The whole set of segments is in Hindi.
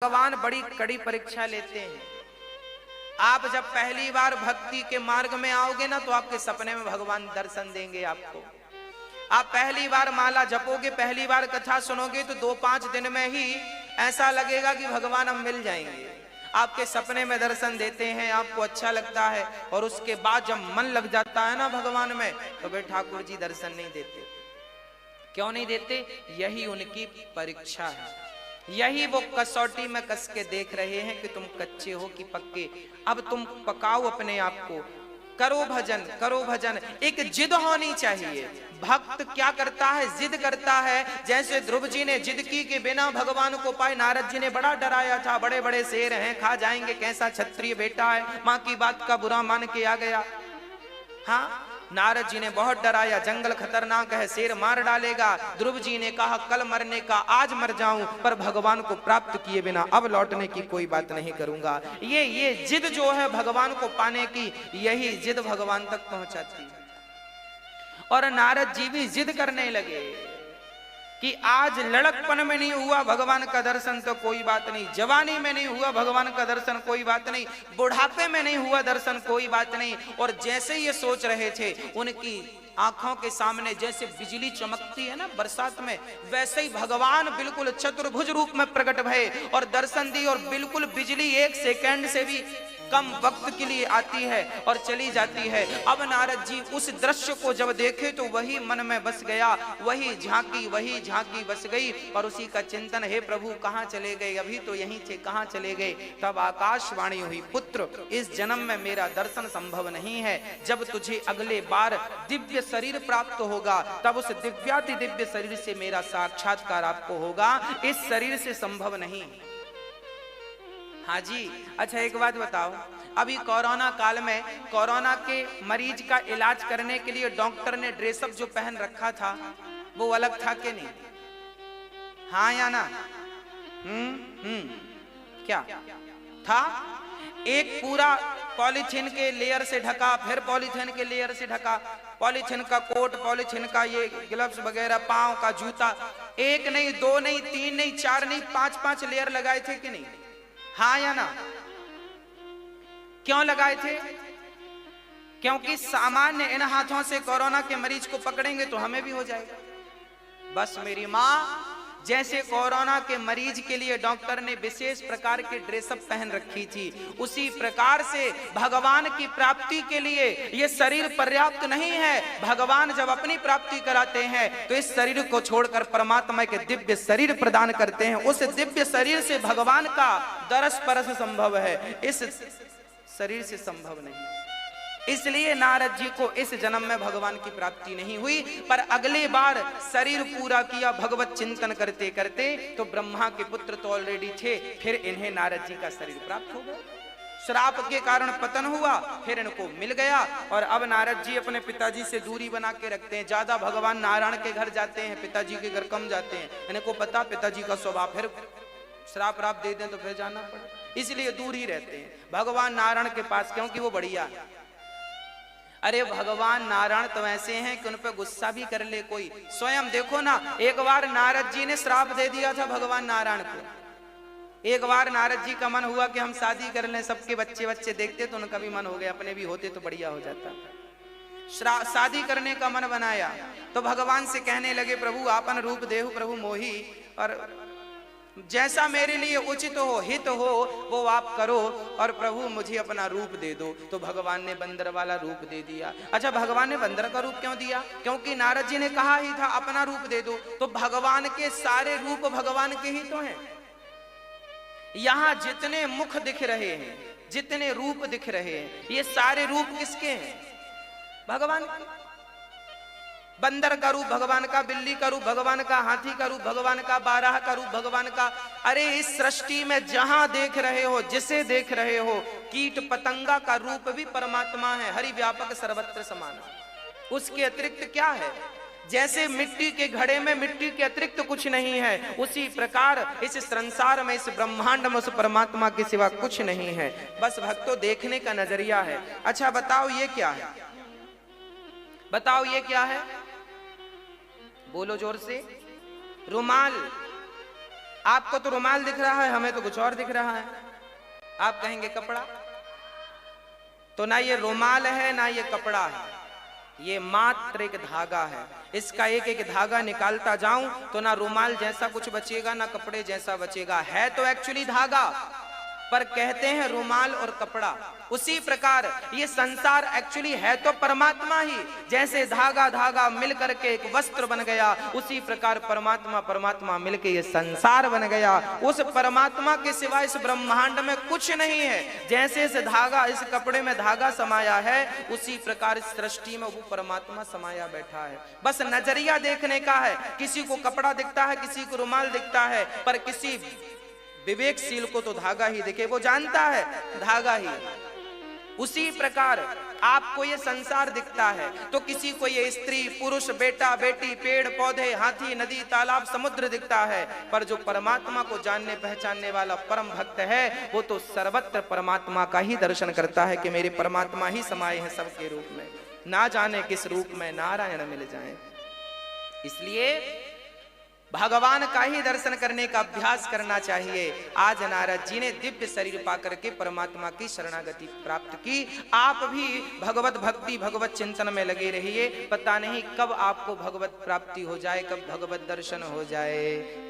भगवान बड़ी कड़ी परीक्षा लेते हैं। आप जब पहली बार भक्ति के मार्ग में आओगे ना तो आपके सपने में भगवान दर्शन देंगे आपको। आप पहली बार माला जपोगे, पहली बार कथा सुनोगे तो 2-5 दिन में ही ऐसा लगेगा कि भगवान हम मिल जाएंगे। आपके सपने में दर्शन देते हैं, आपको अच्छा लगता है, और उसके बाद जब मन लग जाता है ना भगवान में तो भाई ठाकुर जी दर्शन नहीं देते। क्यों नहीं देते? यही उनकी परीक्षा है, यही वो कसौटी में कस के देख रहे हैं कि तुम कच्चे हो कि पक्के। अब तुम पकाओ अपने आप को, करो भजन, करो भजन। एक जिद होनी चाहिए। भक्त क्या करता है? जिद करता है। जैसे ध्रुव जी ने जिद की कि बिना भगवान को पाए, नारद जी ने बड़ा डराया था, बड़े बड़े शेर हैं, खा जाएंगे, कैसा क्षत्रिय बेटा है, माँ की बात का बुरा मान के आ गया। हाँ, नारद जी ने बहुत डराया, जंगल खतरनाक है, शेर मार डालेगा। ध्रुव जी ने कहा कल मरने का आज मर जाऊं, पर भगवान को प्राप्त किए बिना अब लौटने की कोई बात नहीं करूंगा। ये जिद जो है भगवान को पाने की, यही जिद भगवान तक पहुंचाती है। और नारद जी भी जिद करने लगे कि आज लड़कपन में नहीं हुआ भगवान का दर्शन तो कोई बात नहीं, जवानी में नहीं हुआ भगवान का दर्शन कोई बात नहीं, बुढ़ापे में नहीं हुआ दर्शन कोई बात नहीं। और जैसे ये सोच रहे थे, उनकी आंखों के सामने जैसे बिजली चमकती है ना बरसात में, वैसे ही भगवान बिल्कुल चतुर्भुज रूप में प्रकट भये और दर्शन दी। और बिल्कुल बिजली 1 सेकंड से भी कम वक्त के लिए आती है और चली जाती है। अब नारद जी उस दृश्य को जब देखे तो वही मन में बस गया, वही झांकी बस गई। और उसी का चिंतन, हे प्रभु कहाँ चले गए, अभी तो यहीं थे, कहाँ चले गए। तब आकाशवाणी हुई, पुत्र इस जन्म में मेरा दर्शन संभव नहीं है। जब तुझे अगले बार दिव्य शरीर प्राप्त होगा तब उस दिव्याति दिव्य शरीर से मेरा साक्षात्कार आपको होगा, इस शरीर से संभव नहीं। हाँ जी। अच्छा एक बात बताओ, अभी कोरोना काल में कोरोना के मरीज का इलाज करने के लिए डॉक्टर ने ड्रेसअप जो पहन रखा था वो अलग था कि नहीं? हाँ या ना? क्या था? एक पूरा पॉलीथीन के लेयर से ढका, फिर पॉलीथीन के लेयर से ढका, पॉलीथीन का कोट, पॉलीथीन का ये ग्लव्स वगैरह, पांव का जूता, 1 नहीं 2 नहीं 3 नहीं 4 नहीं 5-5 लेयर लगाए थे कि नहीं? हाँ या ना? क्यों लगाए थे? क्योंकि सामान्य इन हाथों से कोरोना के मरीज को पकड़ेंगे तो हमें भी हो जाएगा। बस मेरी माँ, जैसे कोरोना के मरीज के लिए डॉक्टर ने विशेष प्रकार के ड्रेसअप पहन रखी थी, उसी प्रकार से भगवान की प्राप्ति के लिए ये शरीर पर्याप्त नहीं है। भगवान जब अपनी प्राप्ति कराते हैं तो इस शरीर को छोड़कर परमात्मा के दिव्य शरीर प्रदान करते हैं। उस दिव्य शरीर से भगवान का दरस परस संभव है, इस शरीर से संभव नहीं। इसलिए नारद जी को इस जन्म में भगवान की प्राप्ति नहीं हुई, पर अगले बार शरीर पूरा किया भगवत चिंतन करते करते तो ब्रह्मा के पुत्र तो ऑलरेडी थे, फिर इन्हें नारद जी का शरीर प्राप्त हो गया। श्राप के कारण पतन हुआ, फिर इनको मिल गया। और अब नारद जी अपने पिताजी से दूरी बना के रखते हैं। ज्यादा भगवान नारायण के घर जाते हैं, पिताजी के घर कम जाते हैं। इनको पता पिताजी का स्वभाव, फिर श्राप राप दे दें तो फिर जाना पड़े, इसलिए दूर ही रहते हैं भगवान नारायण के पास, क्योंकि वो बढ़िया है। अरे भगवान नारायण तो ऐसे हैं कि उन पर गुस्सा भी कर ले कोई। स्वयं देखो ना, एक बार नारद जी ने श्राप दे दिया था भगवान नारायण को। एक बार नारद जी का मन हुआ कि हम शादी कर लें, सबके बच्चे बच्चे देखते तो उनका भी मन हो गया, अपने भी होते तो बढ़िया हो जाता। शादी करने का मन बनाया तो भगवान से कहने लगे, प्रभु आपन रूप देहु प्रभु मोही, और जैसा मेरे लिए उचित हो, हित हो, वो आप करो, और प्रभु मुझे अपना रूप दे दो। तो भगवान ने बंदर वाला रूप दे दिया। अच्छा, भगवान ने बंदर का रूप क्यों दिया? क्योंकि नारद जी ने कहा ही था अपना रूप दे दो। तो भगवान के सारे रूप भगवान के ही तो हैं। यहां जितने मुख दिख रहे हैं, जितने रूप दिख रहे हैं, ये सारे रूप किसके हैं? भगवान के। बंदर का रूप भगवान का, बिल्ली का रूप भगवान का, हाथी का रूप भगवान का, बारह का रूप भगवान का। अरे इस सृष्टि में जहां देख रहे हो, जिसे देख रहे हो, कीट पतंगा का रूप भी परमात्मा है, हरि व्यापक सर्वत्र समान। उसके अतिरिक्त क्या है? जैसे मिट्टी के घड़े में मिट्टी के अतिरिक्त कुछ नहीं है, उसी प्रकार इस संसार में, इस ब्रह्मांड में उस परमात्मा के सिवा कुछ नहीं है। बस भक्तों देखने का नजरिया है। अच्छा बताओ ये क्या है? बताओ ये क्या है? बोलो जोर से। रुमाल। आपको तो रुमाल दिख रहा है, हमें तो कुछ और दिख रहा है। आप कहेंगे कपड़ा, तो ना ये रुमाल है ना ये कपड़ा है, ये मात्र एक धागा है। इसका एक एक धागा निकालता जाऊं तो ना रुमाल जैसा कुछ बचेगा ना कपड़े जैसा बचेगा। है तो एक्चुअली धागा, पर कहते हैं रुमाल और कपड़ा। उसी प्रकार ये संसार एक्चुअली है तो परमात्मा ही। जैसे धागा धागा मिल करके एक वस्त्र बन गया, उसी प्रकार परमात्मा परमात्मा मिलके ये संसार बन गया। उस परमात्मा के सिवा इस ब्रह्मांड में कुछ नहीं है। जैसे इस धागा, इस कपड़े में धागा समाया है, उसी प्रकार इस सृष्टि में वो परमात्मा समाया बैठा है। बस नजरिया देखने का है। किसी को कपड़ा दिखता है, किसी को रुमाल दिखता है, पर किसी विवेकशील को तो धागा ही दिखे, वो जानता है धागा ही। उसी प्रकार आपको ये संसार दिखता है तो किसी को ये स्त्री पुरुष बेटा बेटी पेड़ पौधे हाथी नदी तालाब समुद्र दिखता है, पर जो परमात्मा को जानने पहचानने वाला परम भक्त है वो तो सर्वत्र परमात्मा का ही दर्शन करता है कि मेरे परमात्मा ही समाये हैं सबके रूप में, ना जाने किस रूप में नारायण मिल जाए। इसलिए भगवान का ही दर्शन करने का अभ्यास करना चाहिए। आज नारद जी ने दिव्य शरीर पाकर के परमात्मा की शरणागति प्राप्त की। आप भी भगवत भक्ति भगवत चिंतन में लगे रहिए। पता नहीं कब आपको भगवत प्राप्ति हो जाए, कब भगवत दर्शन हो जाए।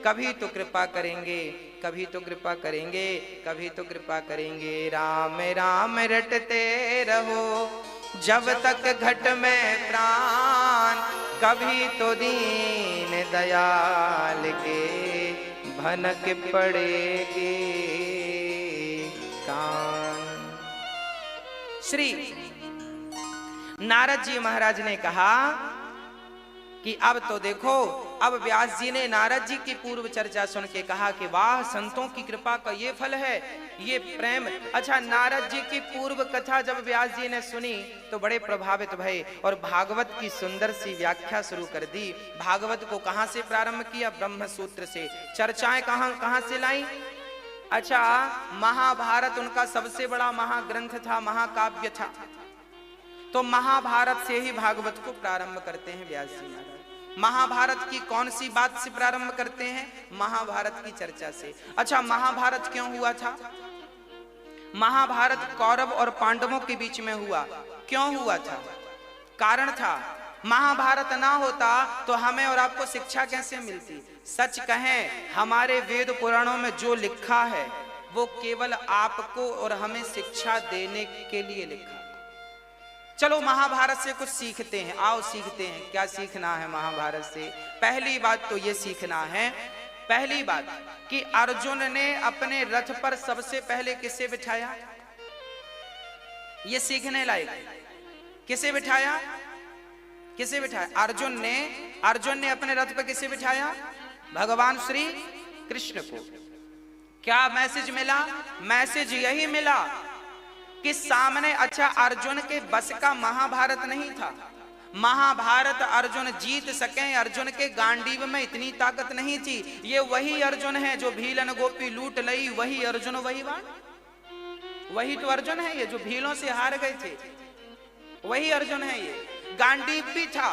कभी तो कृपा करेंगे, कभी तो कृपा करेंगे, कभी तो कृपा करेंगे। राम राम रटते रहो जब तक घट में प्राण, कभी तो दीन दयाल के भनक पड़ेगी कान। श्री नारद जी महाराज ने कहा कि अब तो देखो, अब व्यास जी ने नारद जी की पूर्व चर्चा सुन के कहा कि वाह, संतों की कृपा का ये फल है, ये प्रेम। अच्छा, नारद जी की पूर्व कथा जब व्यास जी ने सुनी तो बड़े प्रभावित भये और भागवत की सुंदर सी व्याख्या शुरू कर दी। भागवत को कहां से प्रारंभ किया? ब्रह्म सूत्र से। चर्चाएं कहां से लाई? अच्छा, महाभारत उनका सबसे बड़ा महाग्रंथ था, महाकाव्य था, तो महाभारत से ही भागवत को प्रारंभ करते हैं व्यास जी महाराज। महाभारत की कौन सी बात से प्रारंभ करते हैं? महाभारत की चर्चा से। अच्छा, महाभारत क्यों हुआ था? महाभारत कौरव और पांडवों के बीच में हुआ। क्यों हुआ था? कारण था। महाभारत ना होता तो हमें और आपको शिक्षा कैसे मिलती? सच कहें, हमारे वेद पुराणों में जो लिखा है वो केवल आपको और हमें शिक्षा देने के लिए लिखा। चलो महाभारत से कुछ सीखते हैं, आओ सीखते हैं। क्या सीखना है महाभारत से? पहली बात तो ये सीखना है, पहली बात कि अर्जुन ने अपने रथ पर सबसे पहले किसे बिठाया? ये सीखने लायक। किसे बिठाया? किसे बिठाया? अर्जुन ने अपने रथ पर किसे बिठाया? भगवान श्री कृष्ण को। क्या मैसेज मिला? मैसेज यही मिला कि सामने, अच्छा, अर्जुन के बस का महाभारत नहीं था। महाभारत अर्जुन जीत सके, अर्जुन के गांडीव में इतनी ताकत नहीं थी। ये वही अर्जुन है जो भीलन गोपी लूट लई, वही अर्जुन वही बाण, वही तो अर्जुन है ये जो भीलों से हार गए थे, वही अर्जुन है ये। गांडीव भी था,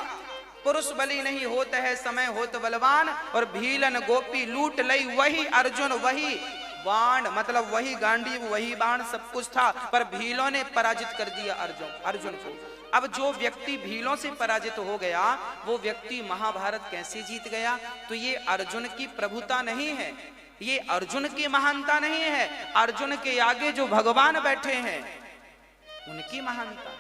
पुरुष बलि नहीं होता है समय होत बलवान, और भीलन गोपी लूट लई, वही अर्जुन वही बाण, मतलब वही गांडीव वही बाण, सब कुछ था, पर भीलों ने पराजित कर दिया अर्जुन को। अब जो व्यक्ति भीलों से पराजित हो गया वो व्यक्ति महाभारत कैसे जीत गया? तो ये अर्जुन की प्रभुता नहीं है, ये अर्जुन की महानता नहीं है, अर्जुन के आगे जो भगवान बैठे हैं उनकी महानता।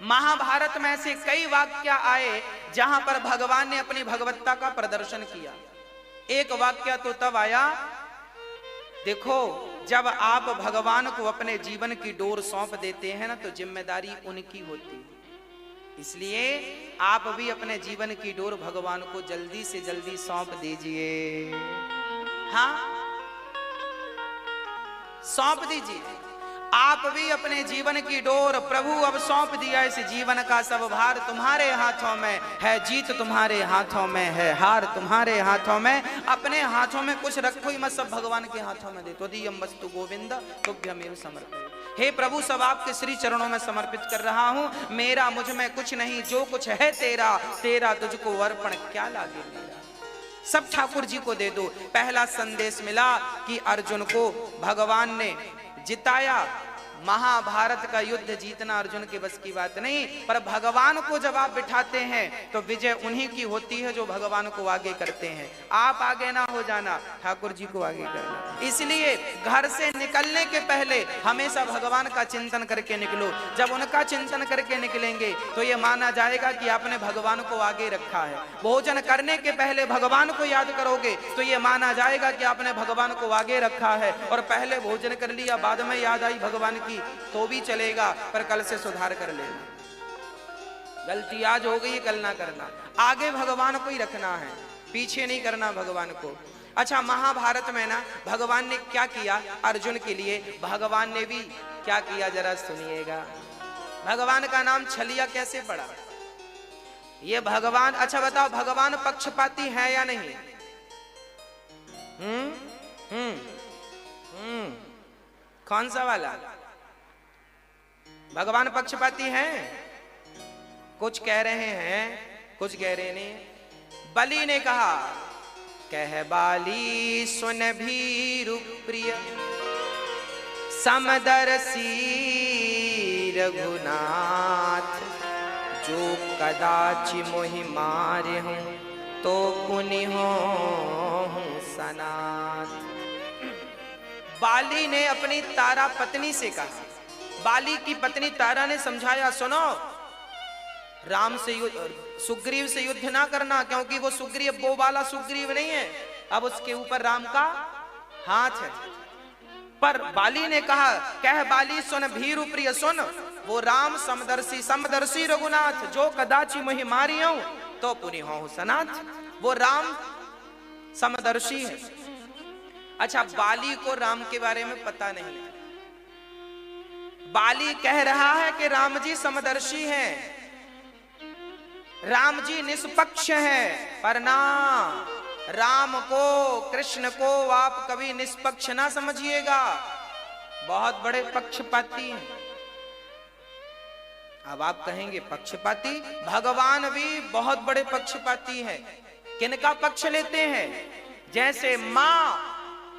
महाभारत में ऐसे कई वाक्य आए जहां पर भगवान ने अपनी भगवत्ता का प्रदर्शन किया। एक वाक्य तो तब आया, देखो, जब आप भगवान को अपने जीवन की डोर सौंप देते हैं ना तो जिम्मेदारी उनकी होती है। इसलिए आप भी अपने जीवन की डोर भगवान को जल्दी से जल्दी सौंप दीजिए। हाँ, सौंप दीजिए। आप भी अपने जीवन की डोर प्रभु अब सौंप दिया, इस जीवन का सब भार तुम्हारे हाथों में है, जीत तुम्हारे हाथों में है, हार तुम्हारे हाथों में। अपने हाथों में कुछ रखो ही मत, सब भगवान के हाथों में दे। त्वदीयं वस्तु गोविंद तुभ्यमेव समर्पयामि। हे प्रभु, सब आपके श्री चरणों में समर्पित कर रहा हूं। मेरा मुझ में कुछ नहीं, जो कुछ है तेरा, तेरा तुझको अर्पण क्या लागे मेरा। सब ठाकुर जी को दे दो। पहला संदेश मिला कि अर्जुन को भगवान ने जिताया। महाभारत का युद्ध जीतना अर्जुन के बस की बात नहीं, पर भगवान को जब आप बिठाते हैं तो विजय उन्हीं की होती है जो भगवान को आगे करते हैं। आप आगे ना हो जाना, ठाकुर जी को आगे करना। इसलिए घर से निकलने के पहले हमेशा भगवान का चिंतन करके निकलो। जब उनका चिंतन करके निकलेंगे तो ये माना जाएगा कि आपने भगवान को आगे रखा है। भोजन करने के पहले भगवान को याद करोगे तो ये माना जाएगा कि आपने भगवान को आगे रखा है। और पहले भोजन कर लिया, बाद में याद आई भगवान की, तो भी चलेगा, पर कल से सुधार कर लेना। गलती आज हो गई, कल ना करना। आगे भगवान को ही रखना है, पीछे नहीं करना भगवान को। अच्छा, महाभारत में ना भगवान ने क्या किया अर्जुन के लिए, भगवान ने भी क्या किया जरा सुनिएगा। भगवान का नाम छलिया कैसे पड़ा ये भगवान? अच्छा बताओ, भगवान पक्षपाती है या नहीं? कौन सा वाला? भगवान पक्षपाती हैं? कुछ कह रहे हैं, कुछ कह रहे नहीं। बलि ने कहा, कह बाली सुन भीरु प्रिय समदर्शी रघुनाथ, जो कदाचि मोहि मारे हूं तो पुनि हूं सनाथ। बाली ने अपनी तारा पत्नी से कहा। बाली की पत्नी तारा ने समझाया, सुनो, राम से सुग्रीव से युद्ध ना करना, क्योंकि वो सुग्रीव वो वाला सुग्रीव नहीं है, अब उसके ऊपर राम का हाथ है। पर बाली ने कहा, कह बाली सुन भीरु प्रिय सुन, वो राम समदर्शी रघुनाथ, जो कदाचि मोहि मारी हूं तो पुनि हूं सनाथ। वो राम समदर्शी है। अच्छा, बाली को राम के बारे में पता नहीं। बाली कह रहा है कि राम जी समदर्शी हैं, राम जी निष्पक्ष हैं, पर ना, राम को, कृष्ण को आप कभी निष्पक्ष ना समझिएगा, बहुत बड़े पक्षपाती हैं। अब आप कहेंगे पक्षपाती, भगवान भी बहुत बड़े पक्षपाती हैं। किनका पक्ष लेते हैं? जैसे मां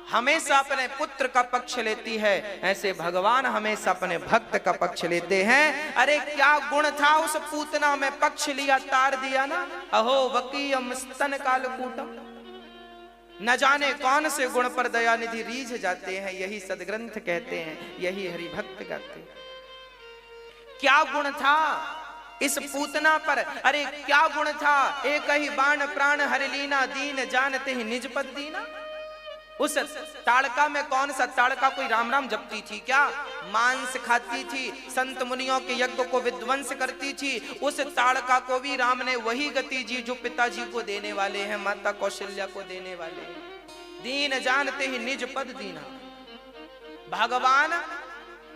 हमेशा अपने पुत्र का पक्ष लेती है, ऐसे भगवान हमेशा अपने भक्त का पक्ष लेते हैं। अरे क्या गुण था उस पूतना में, पक्ष लिया तार दिया ना। अहो वकीयम स्तन कालकूटम, न जाने कौन से गुण पर दयानिधि रीझ जाते हैं, यही सदग्रंथ कहते हैं, यही हरि भक्त कहते हैं। क्या गुण था इस पूतना पर? अरे क्या गुण था, एक ही बाण प्राण हरि लीना, दीन जानते ही निज पद दीना। उस ताड़का में कौन सा ताड़का कोई राम राम जपती थी क्या? मांस खाती थी, संत मुनियों के यज्ञ को विध्वंस करती थी। उस ताड़का को भी राम ने वही गति जी जो पिताजी को देने वाले हैं, माता कौशल्या को देने वाले हैं। दीन जानते ही निज पद दीना। भगवान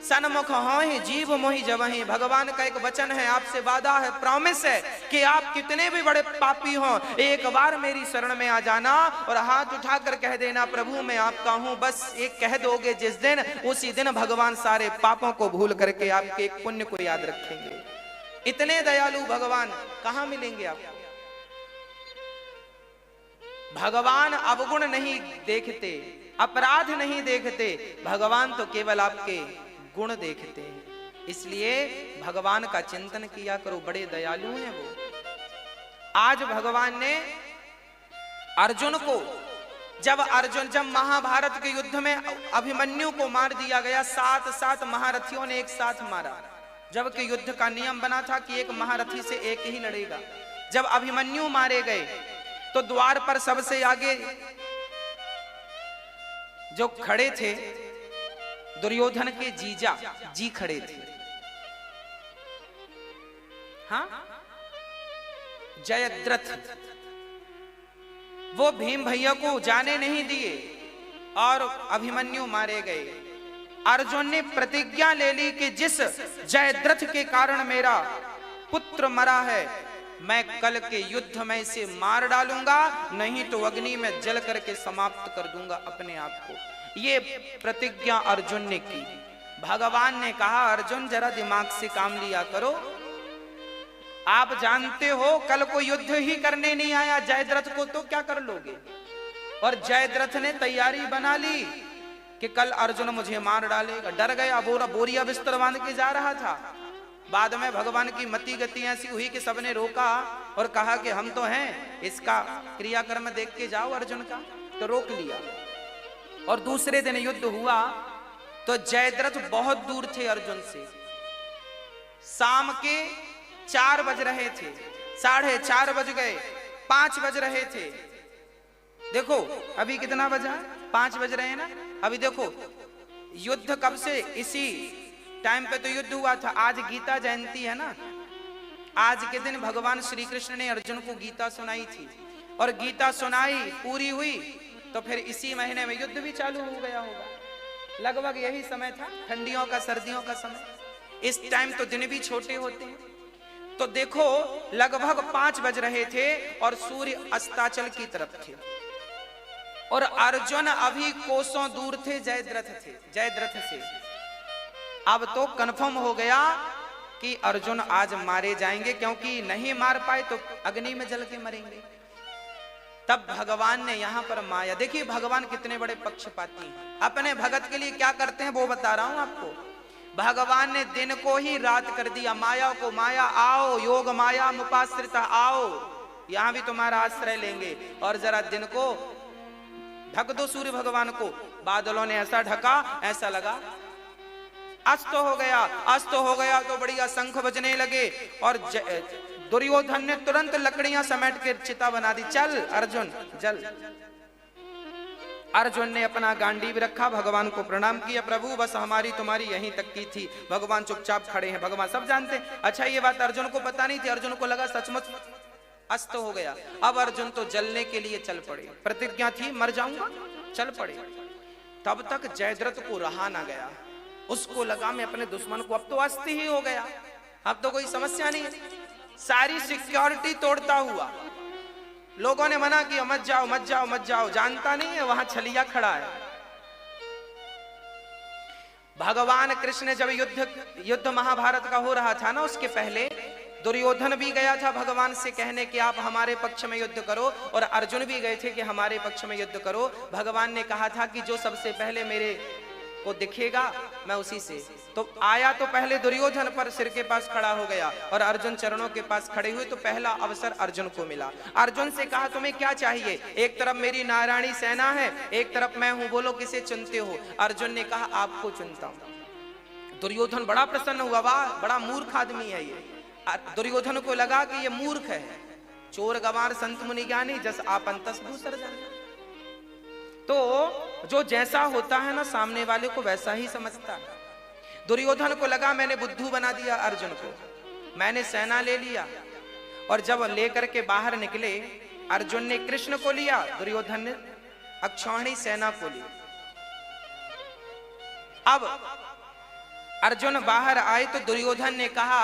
सन्मुख होहि जीव मोहि जबहि, भगवान का एक वचन है, आपसे वादा है, प्रॉमिस है कि आप कितने भी बड़े पापी हों, एक बार मेरी शरण में आ जाना और हाथ उठाकर कह देना, प्रभु मैं आपका हूं। बस एक कह दोगे जिस दिन, उसी दिन भगवान सारे पापों को भूल करके आपके एक पुण्य को याद रखेंगे। इतने दयालु भगवान कहां मिलेंगे आपको? भगवान अवगुण नहीं देखते, अपराध नहीं देखते, भगवान तो केवल आपके गुण देखते हैं। इसलिए भगवान का चिंतन किया करो, बड़े दयालु हैं वो। आज भगवान ने अर्जुन को, जब महाभारत के युद्ध में अभिमन्यु को मार दिया गया, 7 महारथियों ने एक साथ मारा, जबकि युद्ध का नियम बना था कि एक महारथी से एक ही लड़ेगा। जब अभिमन्यु मारे गए तो द्वार पर सबसे आगे जो खड़े थे दुर्योधन के जीजा जी खड़े थे। हाँ, जयद्रथ, वो भीम भैया को जाने नहीं दिए और अभिमन्यु मारे गए। अर्जुन ने प्रतिज्ञा ले ली कि जिस जयद्रथ के कारण मेरा पुत्र मरा है, मैं कल के युद्ध में इसे मार डालूंगा, नहीं तो अग्नि में जल करके समाप्त कर दूंगा अपने आप को। ये प्रतिज्ञा अर्जुन ने की। भगवान ने कहा, अर्जुन जरा दिमाग से काम लिया करो, आप जानते हो कल को युद्ध ही करने नहीं आया जयद्रथ को, तो क्या कर लोगे। और जयद्रथ ने तैयारी बना ली कि कल अर्जुन मुझे मार डालेगा। डर गया, बोरिया बिस्तर बांध के जा रहा था। बाद में भगवान की मति गति ऐसी हुई कि सबने रोका और कहा कि हम तो हैं, इसका क्रियाकर्म देख के जाओ अर्जुन का, तो रोक लिया। और दूसरे दिन युद्ध हुआ तो जयद्रथ बहुत दूर थे अर्जुन से। शाम के 4 बज रहे थे, 4:30 बज गए, 5 बज रहे थे। देखो अभी कितना बजा, 5 बज रहे हैं ना। अभी देखो युद्ध कब से, इसी टाइम पे तो युद्ध हुआ था। आज गीता जयंती है ना, आज के दिन भगवान श्री कृष्ण ने अर्जुन को गीता सुनाई थी, और गीता सुनाई पूरी हुई तो फिर इसी महीने में युद्ध भी चालू हो गया होगा। लगभग यही समय था, ठंडियों का सर्दियों का समय। इस टाइम तो दिन भी छोटे होते हैं। तो देखो लगभग 5 बज रहे थे और सूर्य अस्ताचल की तरफ थे, और अर्जुन अभी कोसों दूर थे जयद्रथ से। अब तो कंफर्म हो गया कि अर्जुन आज मारे जाएंगे, क्योंकि नहीं मार पाए तो अग्नि में जल के मरेंगे। तब भगवान ने यहां पर माया, देखिए भगवान कितने बड़े पक्षपाती हैं। अपने भगत के लिए क्या करते हैं वो बता रहा हूं आपको। भगवान ने दिन को ही रात कर दिया, माया को। माया आओ, योग माया मुपाश्रित आओ, यहां भी तुम्हारा आश्रय लेंगे। और जरा दिन को ढक दो सूर्य भगवान को। बादलों ने ऐसा ढका, ऐसा लगा अस्त हो गया। अस्त हो गया तो बढ़िया शंख बजने लगे, और दुर्योधन ने तुरंत लकड़ियां समेट के चिता बना दी। चल अर्जुन जल। अर्जुन ने अपना गांडीव रखा, भगवान को प्रणाम किया। प्रभु बस हमारी तुम्हारी यहीं तक की थी। भगवान चुपचाप खड़े हैं, भगवान सब जानते हैं। अच्छा ये बात अर्जुन को पता नहीं थी। अर्जुन को लगा सचमुच अस्त हो गया। अब अर्जुन तो जलने के लिए चल पड़े, प्रतिज्ञा थी मर जाऊंगा, चल पड़े। तब तक जयद्रथ को रहा ना गया, उसको लगा मैं अपने दुश्मन को, अब तो अस्त ही हो गया, अब तो कोई समस्या नहीं है। सारी सिक्योरिटी तोड़ता हुआ, लोगों ने मना किया मत जाओ मत जाओ मत जाओ, जानता नहीं है वहां छलिया खड़ा है। भगवान कृष्ण जब युद्ध महाभारत का हो रहा था ना, उसके पहले दुर्योधन भी गया था भगवान से कहने कि आप हमारे पक्ष में युद्ध करो, और अर्जुन भी गए थे कि हमारे पक्ष में युद्ध करो। भगवान ने कहा था कि जो सबसे पहले मेरे को दिखेगा मैं उसी से। तो आया तो पहले दुर्योधन पर सिर के पास खड़ा हो गया, और अर्जुन चरणों के पास खड़े हुए, तो पहला अवसर अर्जुन को मिला। अर्जुन से कहा तुम्हें क्या चाहिए। एक तरफ मेरी नारायणी सेना है, एक तरफ मैं हूं, बोलो किसे चुनते हो। अर्जुन ने कहा आपको चुनता हूं। दुर्योधन बड़ा प्रसन्न हुआ, वाह बड़ा मूर्ख आदमी है ये। दुर्योधन को लगा कि ये मूर्ख है, चोर गवार संत मुनि ज्ञानी जस आपन तस दूसर जाने। तो जो जैसा होता है ना सामने वाले को वैसा ही समझता है। दुर्योधन को लगा मैंने बुद्धू बना दिया अर्जुन को, मैंने सेना ले लिया। और जब लेकर के बाहर निकले, अर्जुन ने कृष्ण को लिया, दुर्योधन ने अक्षौहिणी सेना को ली। अब अर्जुन बाहर आए तो दुर्योधन ने कहा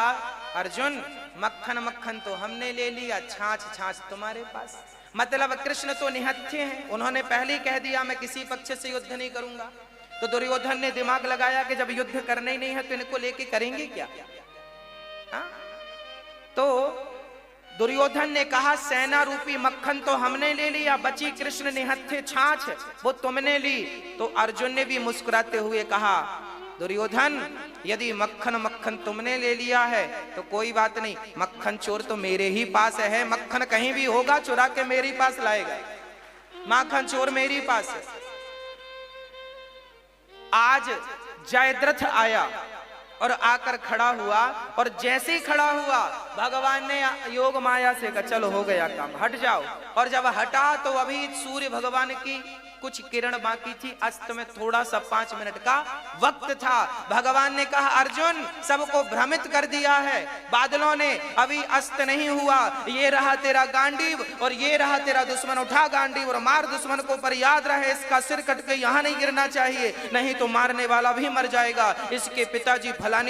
अर्जुन मक्खन मक्खन तो हमने ले लिया, छाछ छाछ तुम्हारे पास। मतलब कृष्ण तो निहत्थे हैं, उन्होंने पहले ही कह दिया मैं किसी पक्ष से युद्ध नहीं करूंगा। तो दुर्योधन ने दिमाग लगाया कि जब युद्ध करना ही नहीं है तो इनको लेके करेंगे क्या। तो दुर्योधन ने कहा सेना रूपी मक्खन तो हमने ले लिया, बची कृष्ण निहत्थे छाछ वो तुमने ली। तो अर्जुन ने भी मुस्कुराते हुए कहा दुर्योधन यदि मक्खन मक्खन तुमने ले लिया है तो कोई बात नहीं, मक्खन चोर तो मेरे ही पास है। मक्खन कहीं भी होगा चुरा के मेरे पास लाएगा, माखन चोर मेरे पास है। आज जयद्रथ आया और आकर खड़ा हुआ, और जैसे ही खड़ा हुआ भगवान ने योग माया से कहा चलो हो गया काम, हट जाओ। और जब हटा तो अभी सूर्य भगवान की कुछ किरण बाकी थी, अस्त में थोड़ा सा 5 मिनट का वक्त था। भगवान ने कहा अर्जुन सबको भ्रमित कर दिया है बादलों ने, अभी अस्त नहीं हुआ। ये रहा तेरा गांडीव और ये रहा तेरा दुश्मन, उठा गांडीव और मार दुश्मन को, पर याद रहे इसका सिर कट के यहाँ नहीं गिरना चाहिए, नहीं तो मारने वाला भी मर जाएगा। इसके पिताजी फलानी